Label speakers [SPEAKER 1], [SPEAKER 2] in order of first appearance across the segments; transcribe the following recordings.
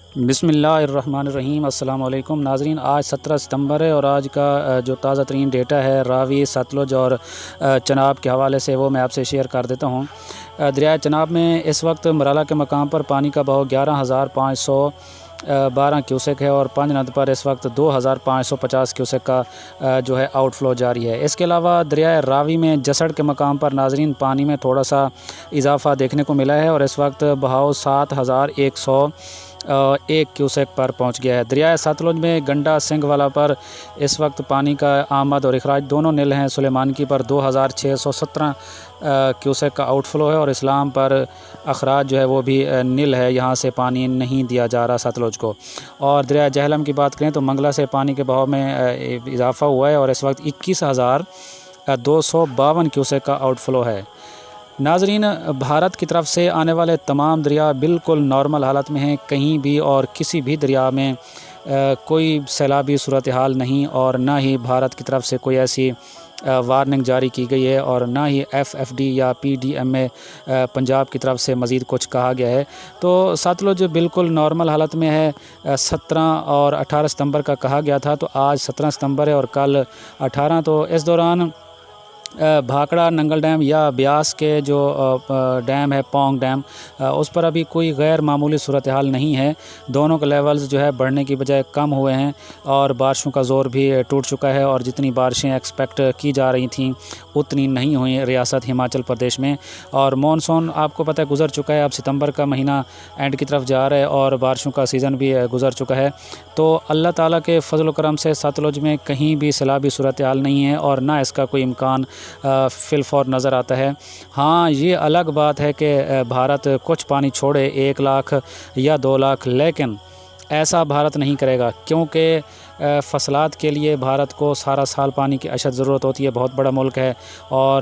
[SPEAKER 1] बिस्मिल्लाहिर्रहमानिर्रहीम। अस्सलाम वालेकुम नाज़रीन। आज 17 सितंबर है और आज का जो ताज़ा तरीन डेटा है रावी, सतलुज और चनाब के हवाले से वो मैं आपसे शेयर कर देता हूँ। दरिया चनाब में इस वक्त मराला के मकाम पर पानी का बहाव 11,512 क्यूसेक है और पंजनद पर इस वक्त 2,550 क्यूसेक का जो है आउटफ्लो जारी है। इसके अलावा दरिया रावी में जसड़ के मकाम पर नाज़रीन पानी में थोड़ा सा इजाफ़ा देखने को मिला है और इस वक्त बहाव 7,101 क्यूसेक पर पहुंच गया है। दरिया सतलुज में गंडा सिंह वाला पर इस वक्त पानी का आमद और अखराज दोनों नील हैं। सुलेमानकी पर 2,617 क्यूसेक का आउटफ्लो है और इस्लाम पर अखराज जो है वो भी नील है, यहाँ से पानी नहीं दिया जा रहा सतलुज को। और दरिया जहलम की बात करें तो मंगला से पानी के बहाव में इजाफ़ा हुआ है और इस वक्त 21,252 क्यूसेक का आउटफ्लो है। नाजरीन, भारत की तरफ से आने वाले तमाम दरिया बिल्कुल नॉर्मल हालत में हैं। कहीं भी और किसी भी दरिया में कोई सैलाबी सूरत हाल नहीं और ना ही भारत की तरफ से कोई ऐसी वार्निंग जारी की गई है और ना ही FFD या PDM में पंजाब की तरफ से मज़ीद कुछ कहा गया है। तो सतलुज बिल्कुल नॉर्मल हालत में है। 17 और 18 सितंबर का कहा गया था, तो आज 17 सितंबर है और कल 18। तो इस दौरान भाखड़ा नंगल डैम या ब्यास के जो डैम है पोंग डैम, उस पर अभी कोई गैर मामूली सूरत हाल नहीं है। दोनों के लेवल्स जो है बढ़ने की बजाय कम हुए हैं और बारिशों का ज़ोर भी टूट चुका है और जितनी बारिशें एक्सपेक्ट की जा रही थीं उतनी नहीं हुई रियासत हिमाचल प्रदेश में। और मॉनसून आपको पता है गुज़र चुका है। अब सितंबर का महीना एंड की तरफ जा रहा है और बारिशों का सीज़न भी गुज़र चुका है। तो अल्लाह ताला के फजल करम से सतलुज में कहीं भी सैलाबी सूरत हाल नहीं है और ना इसका कोई इम्कान फिलफौर नज़र आता है। हाँ, ये अलग बात है कि भारत कुछ पानी छोड़े 1 लाख या 2 लाख, लेकिन ऐसा भारत नहीं करेगा क्योंकि फसलात के लिए भारत को सारा साल पानी की अशद ज़रूरत होती है। बहुत बड़ा मुल्क है और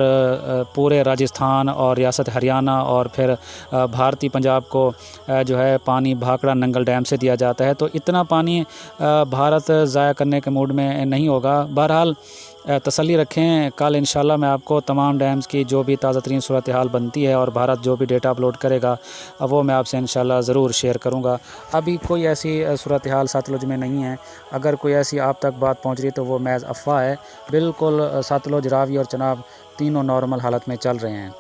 [SPEAKER 1] पूरे राजस्थान और रियासत हरियाणा और फिर भारतीय पंजाब को जो है पानी भाखड़ा नंगल डैम से दिया जाता है। तो इतना पानी भारत ज़ाया करने के मूड में नहीं होगा। बहरहाल तसल्ली रखें, कल इंशाल्लाह मैं आपको तमाम डैम्स की जो भी ताज़ा तरीन सूरत हाल बनती है और भारत जो भी डेटा अपलोड करेगा वो मैं आपसे इंशाल्लाह ज़रूर शेयर करूँगा। अभी कोई ऐसी सूरत हाल सतलुज में नहीं है। अगर कोई ऐसी आप तक बात पहुँच रही है तो वो महज अफवाह है। बिल्कुल सतलुज, रावी और चनाब तीनों नॉर्मल हालत में चल रहे हैं।